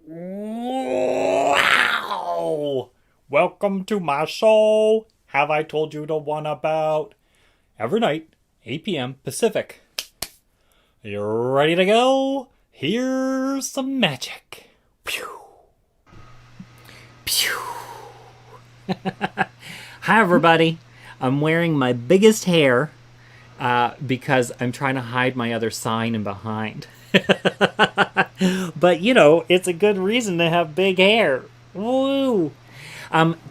Wow! Welcome to my show. Have I told you the one about every night, 8 p.m. Pacific? You ready to go? Here's some magic. Pew! Pew! Hi, everybody. I'm wearing my biggest hair because I'm trying to hide my other sign in behind. But, it's a good reason to have big hair. Woo!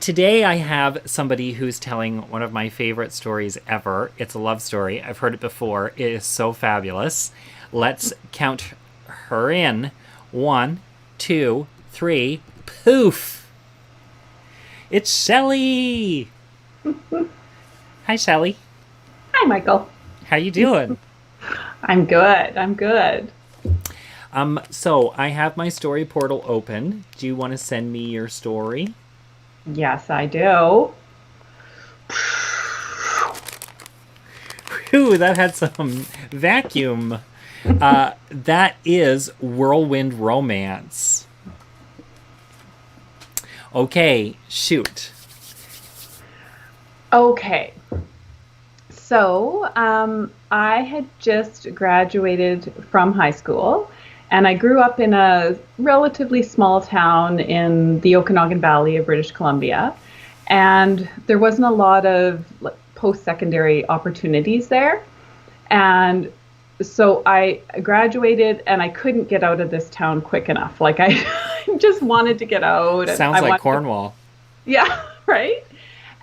Today I have somebody who's telling one of my favorite stories ever. It's a love story. I've heard it before. It is so fabulous. Let's count her in. 1, 2, 3. Poof! It's Shelley! Hi, Shelley. Hi, Michael. How you doing? I'm good. So I have my story portal open. Do you want to send me your story? Yes, I do. Whew, that had some vacuum. That is Whirlwind Romance. Okay, shoot. Okay. So, I had just graduated from high school, and I grew up in a relatively small town in the Okanagan Valley of British Columbia, and there wasn't a lot of post-secondary opportunities there. And so I graduated, and I couldn't get out of this town quick enough. Like I just wanted to get out. And Sounds I like wanted Cornwall. yeah, right.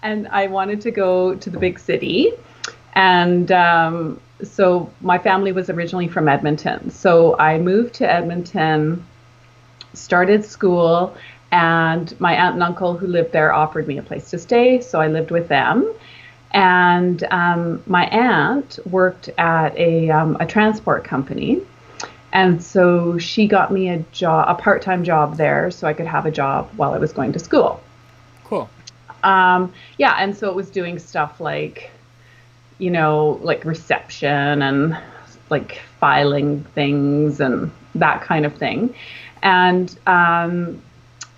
And I wanted to go to the big city. And so my family was originally from Edmonton. So I moved to Edmonton, started school, and my aunt and uncle who lived there offered me a place to stay. So I lived with them. And my aunt worked at a transport company. And so she got me a part-time job there so I could have a job while I was going to school. Cool. Yeah, and so it was doing stuff like, like reception and like filing things and that kind of thing. And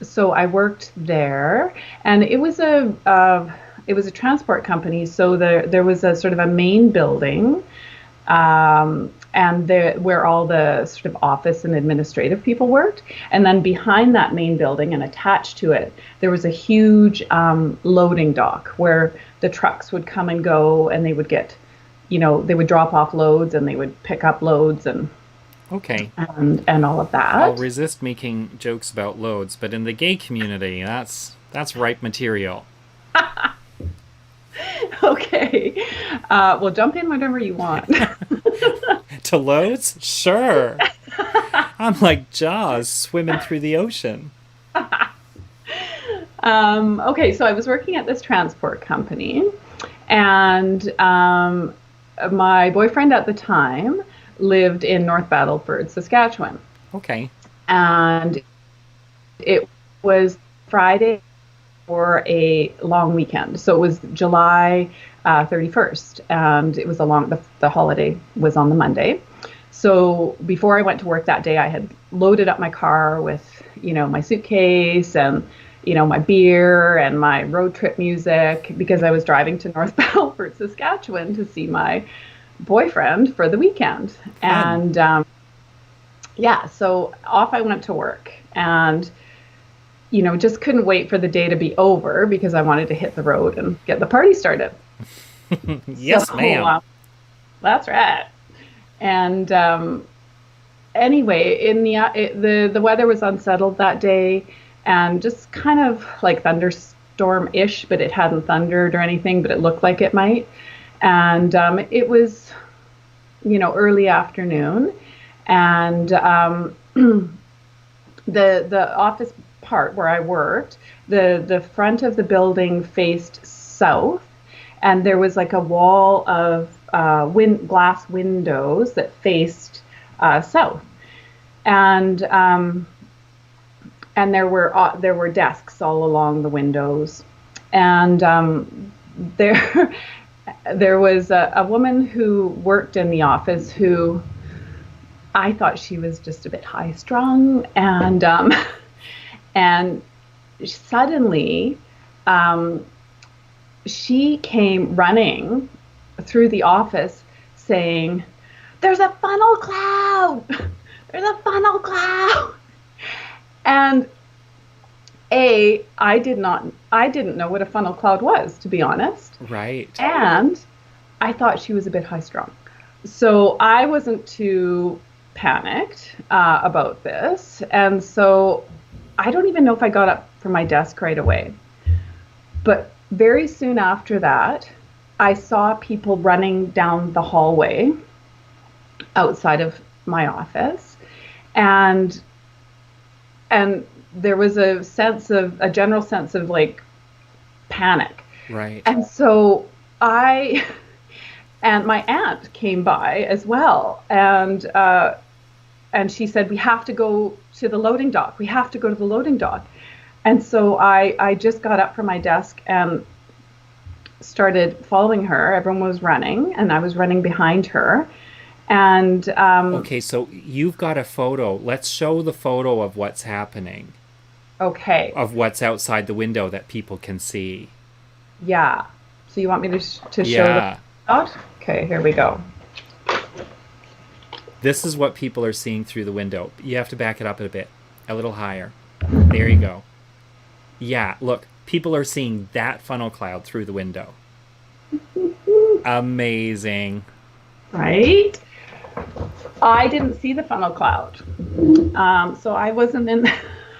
so I worked there, and it was a transport company. So there was a sort of a main building, and where all the sort of office and administrative people worked. And then behind that main building and attached to it, there was a huge loading dock where the trucks would come and go, and they would get, they would drop off loads and they would pick up loads and Okay. and all of that. I'll resist making jokes about loads, but in the gay community, that's ripe material. Okay. Well, jump in whenever you want. To loads? Sure. I'm like Jaws swimming through the ocean. Okay, so I was working at this transport company, and my boyfriend at the time lived in North Battleford, Saskatchewan. Okay. And it was Friday for a long weekend. So it was July 31st, and it was the holiday was on the Monday. So before I went to work that day, I had loaded up my car with, my suitcase and, my beer and my road trip music, because I was driving to North Battleford, Saskatchewan to see my boyfriend for the weekend. And yeah, so off I went to work, and just couldn't wait for the day to be over because I wanted to hit the road and get the party started. Yes, ma'am. That's right. And anyway, the weather was unsettled that day, and just kind of like thunderstorm-ish, but it hadn't thundered or anything, but it looked like it might. And it was, early afternoon, and the office part where I worked, the front of the building faced south, and there was like a wall of glass windows that faced south, and there were desks all along the windows, and there was a woman who worked in the office who I thought she was just a bit high strung, and suddenly um, she came running through the office saying, "There's a funnel cloud! There's a funnel cloud!" And I didn't know what a funnel cloud was, to be honest. Right. And I thought she was a bit high strung. So I wasn't too panicked about this. And so I don't even know if I got up from my desk right away. But very soon after that, I saw people running down the hallway outside of my office. And there was a general sense of like panic. Right. And so and my aunt came by as well. And she said, "We have to go to the loading dock. We have to go to the loading dock." And so I just got up from my desk and started following her. Everyone was running, and I was running behind her. And Okay, so you've got a photo. Let's show the photo of what's happening, okay, of what's outside the window that people can see. yeah. So you want me to show Yeah. the shot? Okay, here we go. This is what people are seeing through the window. You have to back it up a bit, a little higher. There you go. Yeah, look, people are seeing that funnel cloud through the window. Amazing. Right? I didn't see the funnel cloud, so I wasn't in. I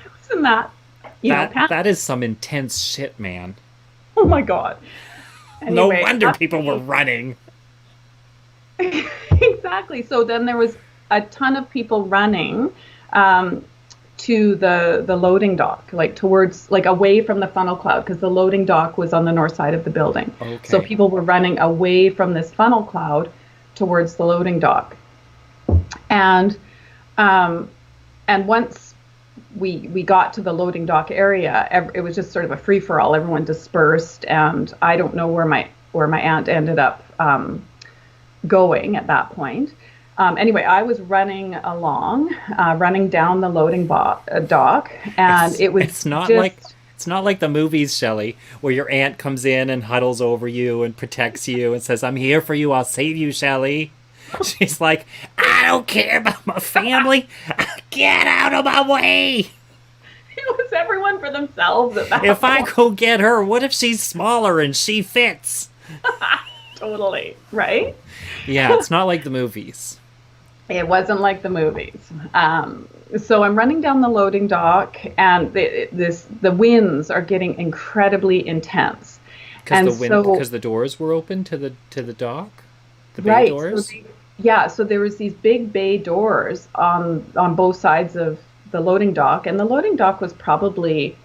was in that. That is some intense shit, man. Oh my god. No Anyway, wonder people were running. Exactly. So then there was a ton of people running to the loading dock, like towards, like away from the funnel cloud, because the loading dock was on the north side of the building. Okay. So people were running away from this funnel cloud towards the loading dock. And once we got to the loading dock area, it was just sort of a free for all. Everyone dispersed, and I don't know where my aunt ended up going at that point. Anyway, I was running along, running down the loading dock, and it was it's not like the movies, Shelley, where your aunt comes in and huddles over you and protects you and says, "I'm here for you. I'll save you, Shelley." She's like, "I don't care about my family. Get out of my way." It was everyone for themselves at that If point. I go get her, what if she's smaller and she fits? Totally, right? Yeah, it's not like the movies. It wasn't like the movies. So I'm running down the loading dock, and the winds are getting incredibly intense. Because the doors were open to the dock, the bay right, doors. So there was these big bay doors on both sides of the loading dock, and the loading dock was probably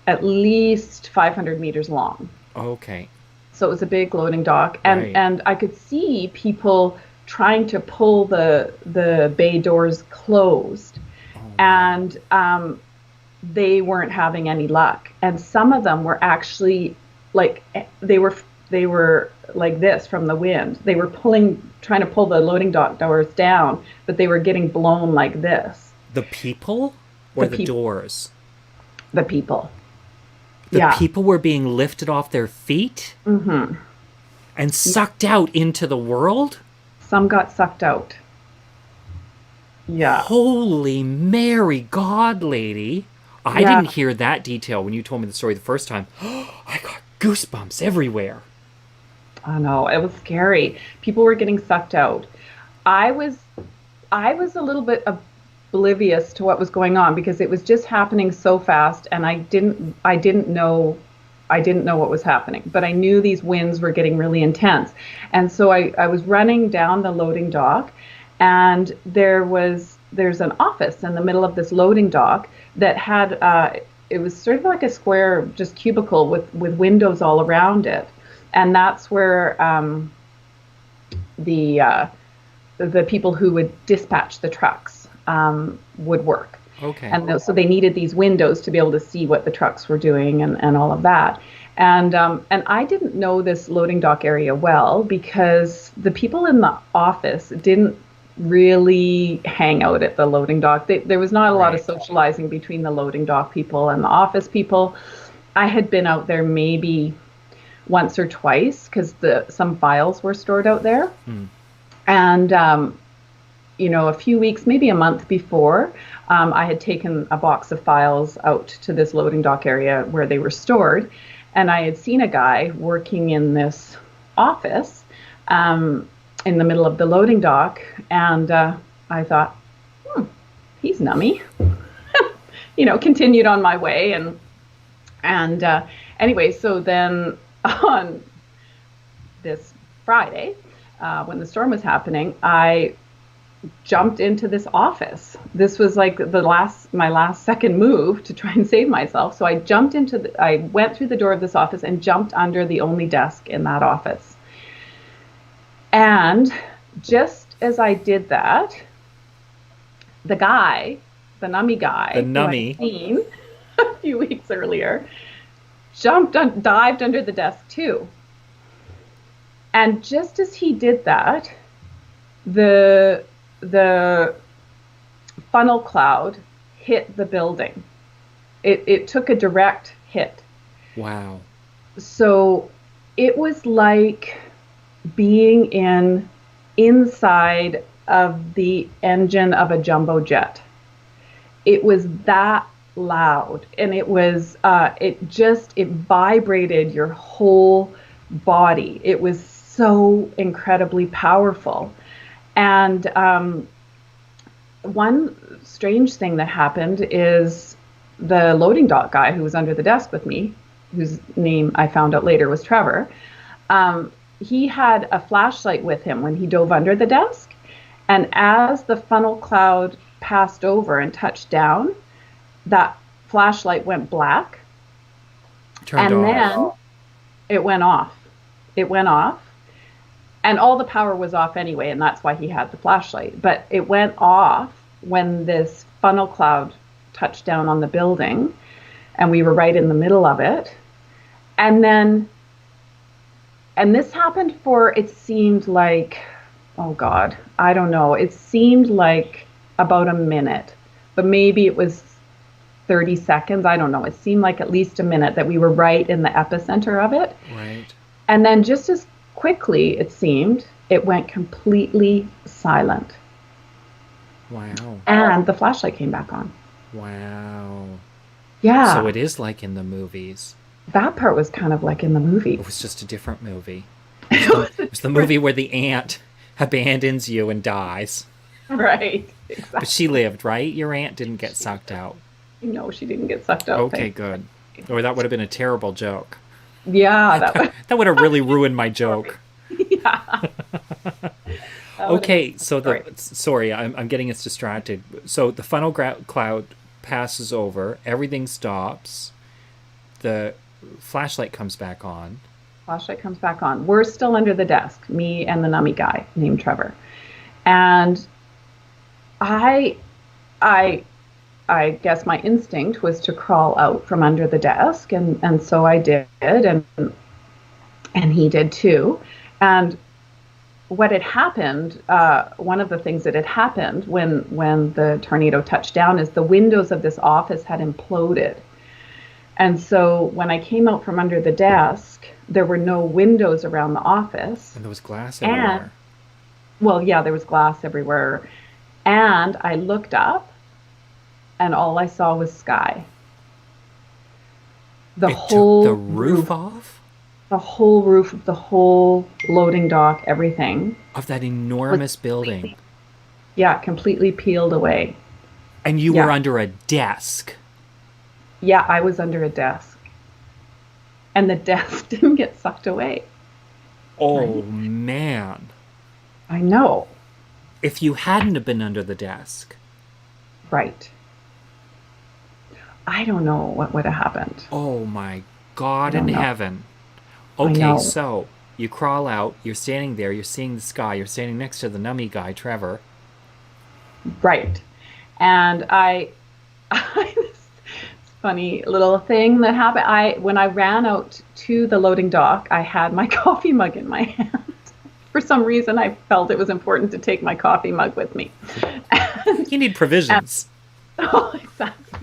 at least 500 meters long. Okay. So it was a big loading dock, and Right. and I could see people trying to pull the bay doors closed, and they weren't having any luck. And some of them were actually like they were like this from the wind. They were trying to pull the loading dock doors down, but they were getting blown like this. The people or the people. doors? The people. The Yeah. people were being lifted off their feet and sucked out into the world? Some got sucked out. Yeah. Holy Mary, God, lady. I Yeah. didn't hear that detail when you told me the story the first time. I got goosebumps everywhere. I know, it was scary. People were getting sucked out. I was a little bit oblivious to what was going on because it was just happening so fast, and I didn't know what was happening. But I knew these winds were getting really intense, and so I was running down the loading dock, and there's an office in the middle of this loading dock that had it was sort of like a square, just cubicle with windows all around it. And that's where the people who would dispatch the trucks would work. Okay. And so they needed these windows to be able to see what the trucks were doing and all of that. And I didn't know this loading dock area well because the people in the office didn't really hang out at the loading dock. There was not a lot of Right. socializing between the loading dock people and the office people. I had been out there maybe once or twice because some files were stored out there. And a few weeks, maybe a month before, I had taken a box of files out to this loading dock area where they were stored, and I had seen a guy working in this office in the middle of the loading dock, and I thought, he's nummy. Continued on my way, and anyway, so then on this Friday, when the storm was happening, I jumped into this office. This was like my last second move to try and save myself. So I went through the door of this office and jumped under the only desk in that office. And just as I did that, the nummy guy, who I'd seen a few weeks earlier, dived under the desk too. And just as he did that, the funnel cloud hit the building. It took a direct hit. Wow. So it was like being inside of the engine of a jumbo jet. It was that loud, and it vibrated your whole body. It was so incredibly powerful. And one strange thing that happened is the loading dock guy who was under the desk with me, whose name I found out later was Trevor, he had a flashlight with him when he dove under the desk. And as the funnel cloud passed over and touched down, that flashlight went black. Turned off. Then it went off. It went off. And all the power was off anyway, and that's why he had the flashlight. But it went off when this funnel cloud touched down on the building, and we were right in the middle of it. And this happened it seemed like, oh God, I don't know. It seemed like about a minute, but maybe it was 30 seconds. I don't know. It seemed like at least a minute that we were right in the epicenter of it. Right. And then just as quickly, it seemed, it went completely silent. Wow. And the flashlight came back on. Wow. Yeah. So it is like in the movies. That part was kind of like in the movie. It was just a different movie. It was the movie where the aunt abandons you and dies. Right. Exactly. But she lived, right? Your aunt didn't get sucked out. No, she didn't get sucked out. Okay, good. Or that would have been a terrible joke. Yeah, that would have really ruined my joke. Yeah. Okay, so sorry, I'm getting us distracted. So the funnel cloud passes over, everything stops, the flashlight comes back on. Flashlight comes back on. We're still under the desk, me and the nummy guy named Trevor. And I guess my instinct was to crawl out from under the desk, and so I did, and he did too. And what had happened, one of the things that had happened when the tornado touched down is the windows of this office had imploded. And so when I came out from under the desk, there were no windows around the office. And there was glass everywhere. Well, yeah, there was glass everywhere. And I looked up, and all I saw was sky. It took the roof off? The whole roof of the whole loading dock, everything. Of that enormous building. Yeah, completely peeled away. And you were under a desk. Yeah, I was under a desk. And the desk didn't get sucked away. Oh, man. I know. If you hadn't have been under the desk. Right. I don't know what would have happened. Oh, my God in heaven. Okay, so you crawl out, you're standing there, you're seeing the sky, you're standing next to the nummy guy, Trevor. Right. And this funny little thing that happened. When I ran out to the loading dock, I had my coffee mug in my hand. for some reason, I felt it was important to take my coffee mug with me. And, You need and provisions. oh, exactly.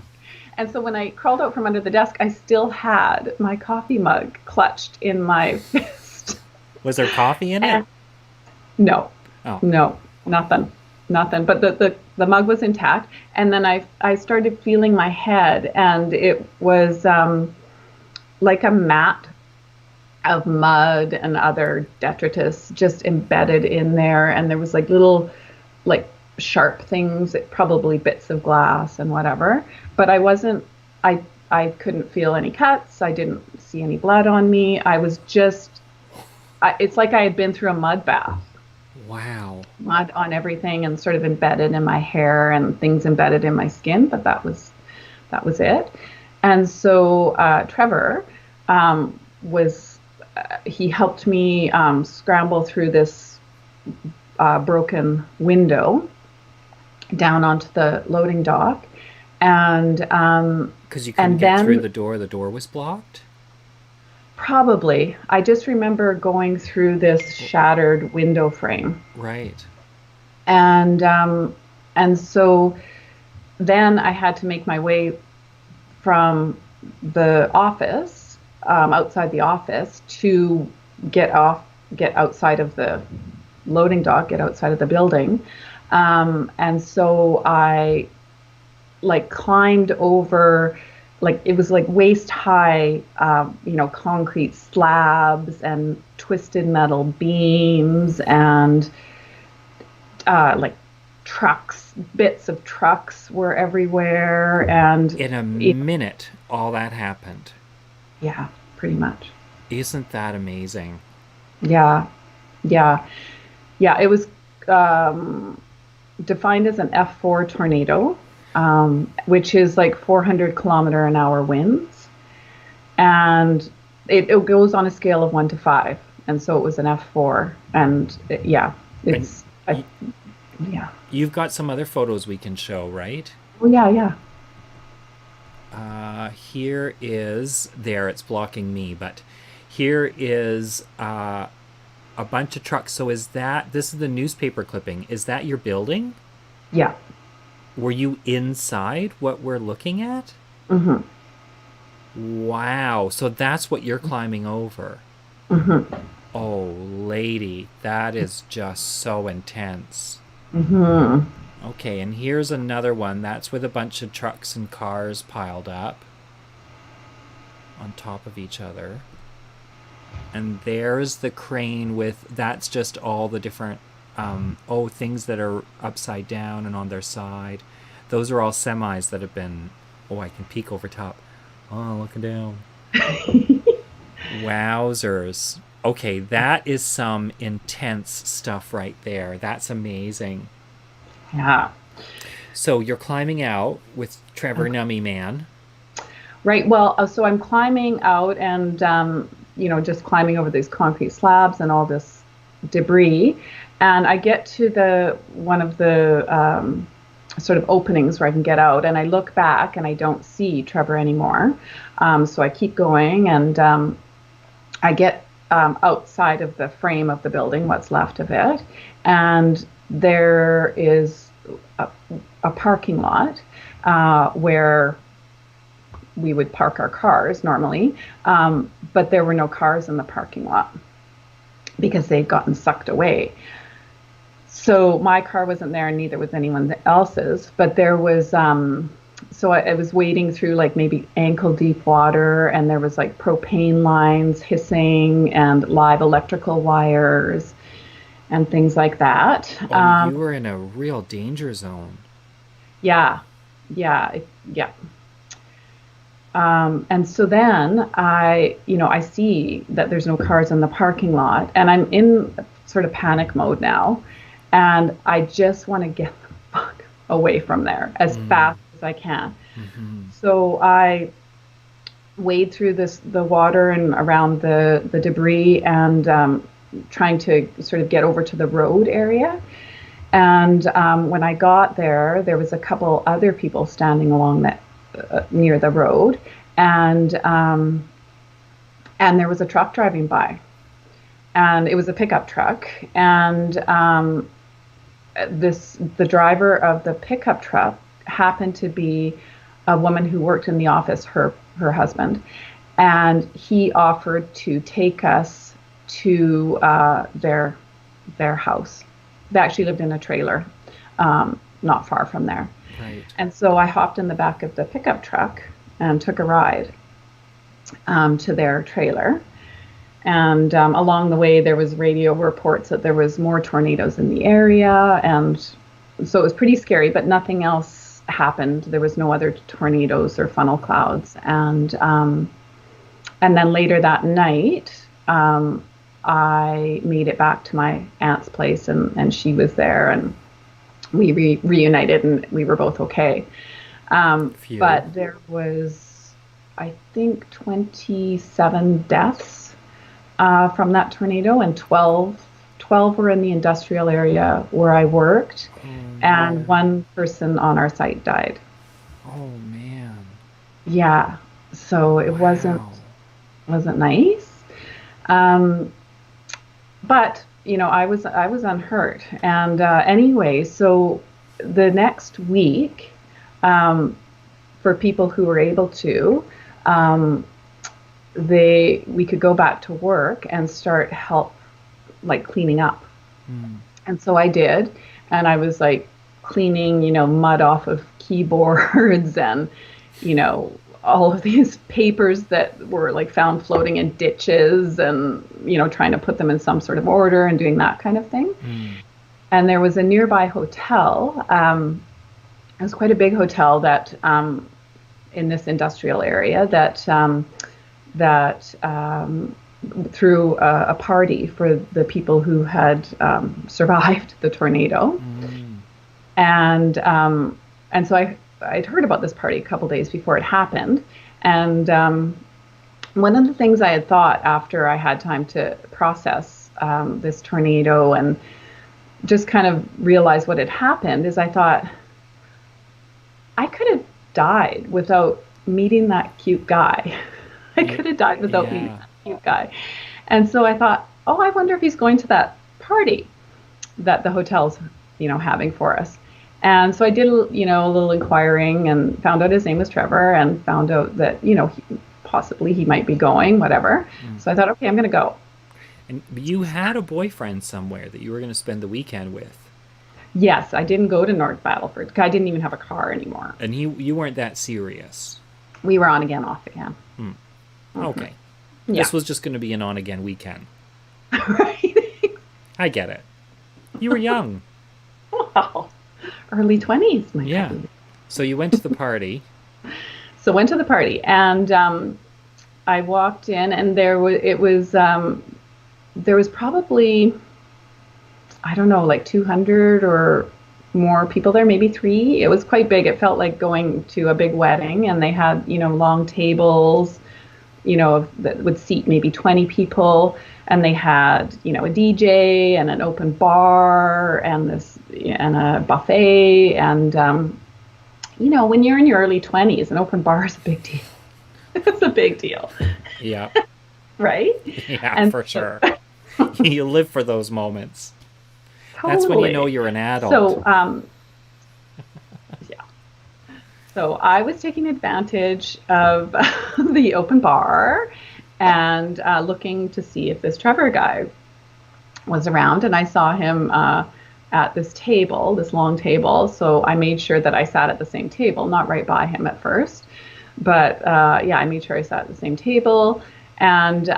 And so when I crawled out from under the desk, I still had my coffee mug clutched in my fist. Was there coffee in it? And no, Oh, no, nothing, nothing. But the mug was intact. And then I started feeling my head, and it was like a mat of mud and other detritus just embedded in there. And there was like little, like sharp things, probably bits of glass and whatever. But I couldn't feel any cuts. I didn't see any blood on me. I was just, it's like I had been through a mud bath. wow. Mud on everything and sort of embedded in my hair and things embedded in my skin, but that was it. And so Trevor was he helped me scramble through this broken window down onto the loading dock, and Because you couldn't and get through then the door was blocked? probably I just remember going through this shattered window frame, Right. and so then I had to make my way from the office, outside the office, to get outside of the loading dock, get outside of the building. And so I like climbed over, like it was like waist high, concrete slabs and twisted metal beams and like trucks, bits of trucks were everywhere. And In a it, minute, all that happened. yeah, pretty much. Isn't that amazing? Yeah, yeah, yeah. It was defined as an F4 tornado, which is like 400-kilometer-an-hour winds, and it goes on a scale of 1 to 5, and so it was an F4, and yeah, And it's y- yeah, you've got some other photos we can show, right? oh yeah, yeah, Here is, there, it's blocking me, but here is a bunch of trucks. So is that, this is the newspaper clipping. Is that your building? yeah. Were you inside what we're looking at? Hmm. Wow. So that's what you're climbing over. Hmm. Oh, lady, that is just so intense. Hmm. Okay, and here's another one. That's with a bunch of trucks and cars piled up on top of each other. And there's the crane with, that's just all the different, things that are upside down and on their side. Those are all semis that have been, oh, I can peek over top. Oh, look down. Wowzers. Okay, that is some intense stuff right there. That's amazing. Yeah. So you're climbing out with Trevor Nummy Man. Right. Well, so I'm climbing out and, just climbing over these concrete slabs and all this debris. And I get to the one of the sort of openings where I can get out. And I look back and I don't see Trevor anymore. So I keep going, and I get outside of the frame of the building, what's left of it. And there is a parking lot where we would park our cars normally, but there were no cars in the parking lot because they'd gotten sucked away. So my car wasn't there, and neither was anyone else's. But there was, so I was wading through like maybe ankle deep water, and there was like propane lines hissing and live electrical wires and things like that. Oh, you were in a real danger zone. Yeah, yeah. And so then I see that there's no cars in the parking lot, and I'm in sort of panic mode now, and I just want to get the fuck away from there as fast as I can. Mm-hmm. So I wade through the water and around the debris, and trying to sort of get over to the road area. And when I got there, there was a couple other people standing along that near the road, and there was a truck driving by, and it was a pickup truck. And the driver of the pickup truck happened to be a woman who worked in the office, her husband, and he offered to take us to their house. They actually lived in a trailer, not far from there. Right. And so I hopped in the back of the pickup truck and took a ride to their trailer. And along the way, there was radio reports that there was more tornadoes in the area. And so it was pretty scary, but nothing else happened. There was no other tornadoes or funnel clouds. And then later that night, I made it back to my aunt's place, and she was there, and we reunited, and we were both okay. But there was, I think, 27 deaths from that tornado, and 12 were in the industrial area where I worked, and one person on our site died. Oh man. Yeah, so it wasn't nice. But I was unhurt, and anyway, so the next week, for people who were able to, we could go back to work and start cleaning up. And so I did, and I was like cleaning, mud off of keyboards and, all of these papers that were like found floating in ditches, and, trying to put them in some sort of order and doing that kind of thing. And there was a nearby hotel. It was quite a big hotel that, in this industrial area that threw a party for the people who had survived the tornado. And so I'd heard about this party a couple days before it happened. And one of the things I had thought after I had time to process this tornado and just kind of realize what had happened is I thought, I could have died without meeting that cute guy. I could have died without meeting that cute guy. And so I thought, oh, I wonder if he's going to that party that the hotel's, having for us. And so I did, a little inquiring and found out his name was Trevor, and found out that, possibly he might be going, whatever. So I thought, okay, I'm going to go. And you had a boyfriend somewhere that you were going to spend the weekend with. Yes, I didn't go to North Battleford. I didn't even have a car anymore. And you weren't that serious. We were on again, off again. Okay. Yeah. This was just going to be an on-again weekend. Right. I get it. You were young. Wow. Early 20s, my God. So you went to the party. So went to the party, and I walked in, and there was probably, I don't know, like 200 or more people there, maybe 3. It was quite big. It felt like going to a big wedding, and they had, long tables, that would seat maybe 20 people. And they had, a DJ and an open bar and a buffet. And, when you're in your early 20s, an open bar is a big deal. It's a big deal. Yeah. Right? Yeah, and for sure. You live for those moments. Totally. That's when you know you're an adult. So, yeah. So I was taking advantage of the open bar and looking to see if this Trevor guy was around. And I saw him at this table, this long table. So I made sure that I sat at the same table, not right by him at first. But I made sure I sat at the same table. And,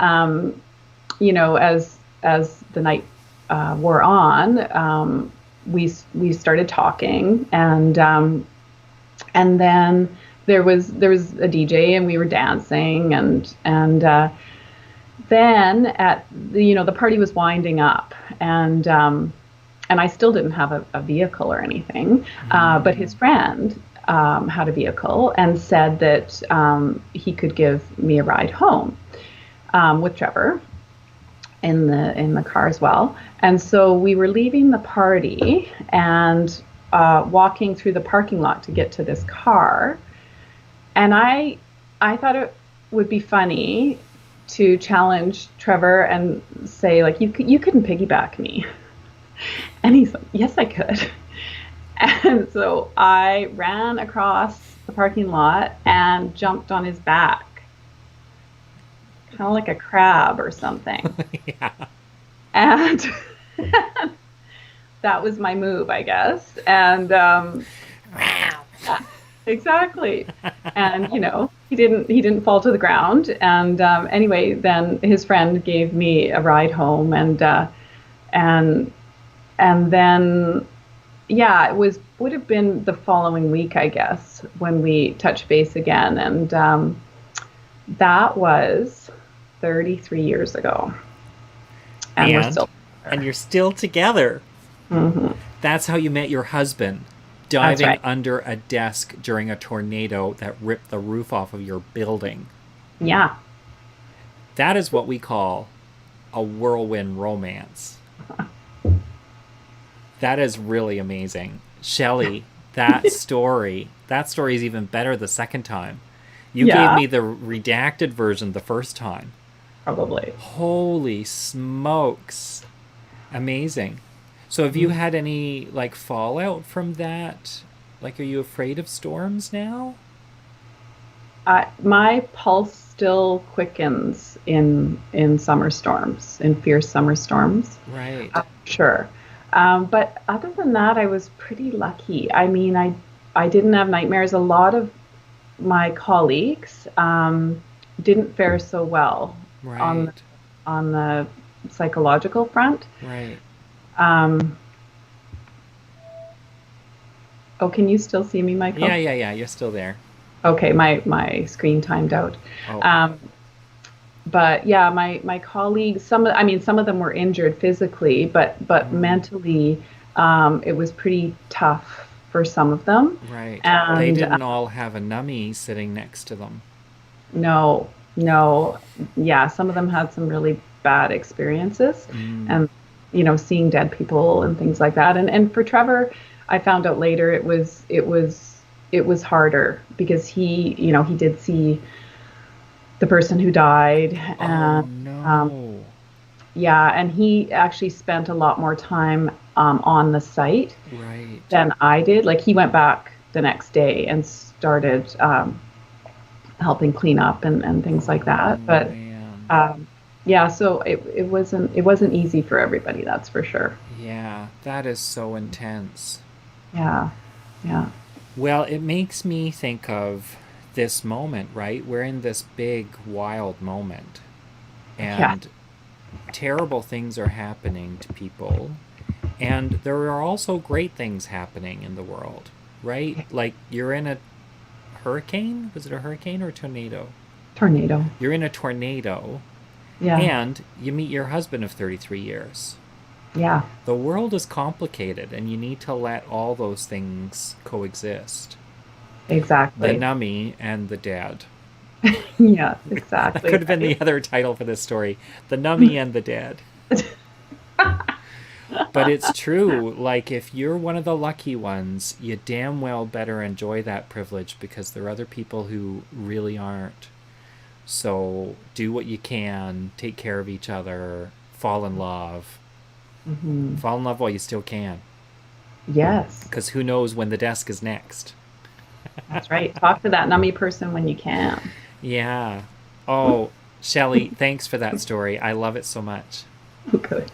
as the night wore on, we started talking. And then there was a DJ, and we were dancing, and then at the party was winding up, and I still didn't have a vehicle or anything, but his friend had a vehicle and said that he could give me a ride home with Trevor in the car as well. And so we were leaving the party and walking through the parking lot to get to this car. And I thought it would be funny to challenge Trevor and say like, you couldn't piggyback me. And he's like, yes, I could. And so I ran across the parking lot and jumped on his back, kind of like a crab or something. Yeah. And that was my move, I guess. And exactly. And he didn't fall to the ground. And anyway, then his friend gave me a ride home, and and then yeah, would have been the following week, I guess, when we touched base again, and that was 33 years ago, and we're still and you're still together. Mm-hmm. That's how you met your husband, diving under a desk during a tornado that ripped the roof off of your building. Yeah. That is what we call a whirlwind romance. That is really amazing. Shelley, that story is even better the second time. You gave me the redacted version the first time. Probably. Holy smokes. Amazing. So have you had any like fallout from that? Like, are you afraid of storms now? My pulse still quickens in summer storms, in fierce summer storms. Right. Sure. But other than that, I was pretty lucky. I mean, I didn't have nightmares. A lot of my colleagues didn't fare so well Right. on the psychological front. Right. Oh, can you still see me, Michael? Yeah. You're still there. Okay, my screen timed out. Oh. But yeah, my colleagues, some of them were injured physically, but mentally, it was pretty tough for some of them. Right. And they didn't all have a numbie sitting next to them. No, yeah, some of them had some really bad experiences, and seeing dead people and things like that. And for Trevor, I found out later it was harder because he did see the person who died, and oh, no. Yeah, and he actually spent a lot more time on the site than I did. Like, he went back the next day and started helping clean up and things like that. But yeah, so it wasn't easy for everybody, that's for sure. Yeah, that is so intense. Yeah. Well, it makes me think of this moment, right? We're in this big, wild moment, and terrible things are happening to people, and there are also great things happening in the world, right? Like, you're in a hurricane? Was it a hurricane or a tornado? Tornado. You're in a tornado, and you meet your husband of 33 years. Yeah. The world is complicated, and you need to let all those things coexist. Exactly. The numbie and the dad. Yeah, exactly. That could have been the other title for this story. The numbie and the dad. But it's true. Like, if you're one of the lucky ones, you damn well better enjoy that privilege, because there are other people who really aren't. So do what you can. Take care of each other. Fall in love. Mm-hmm. Fall in love while you still can. Yes. Because who knows when the desk is next. That's right. Talk to that numbie person when you can. Yeah. Oh, Shelley, thanks for that story. I love it so much. Good.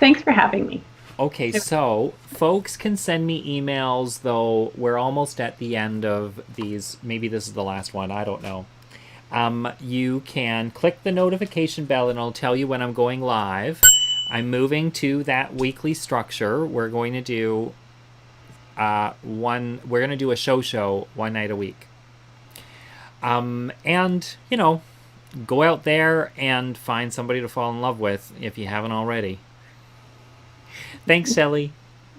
Thanks for having me. Okay, so folks can send me emails, though we're almost at the end of these. Maybe this is the last one. I don't know. You can click the notification bell and it'll tell you when I'm going live. I'm moving to that weekly structure. We're going to do we're going to do a show one night a week. And, go out there and find somebody to fall in love with if you haven't already. Thanks, Shelley.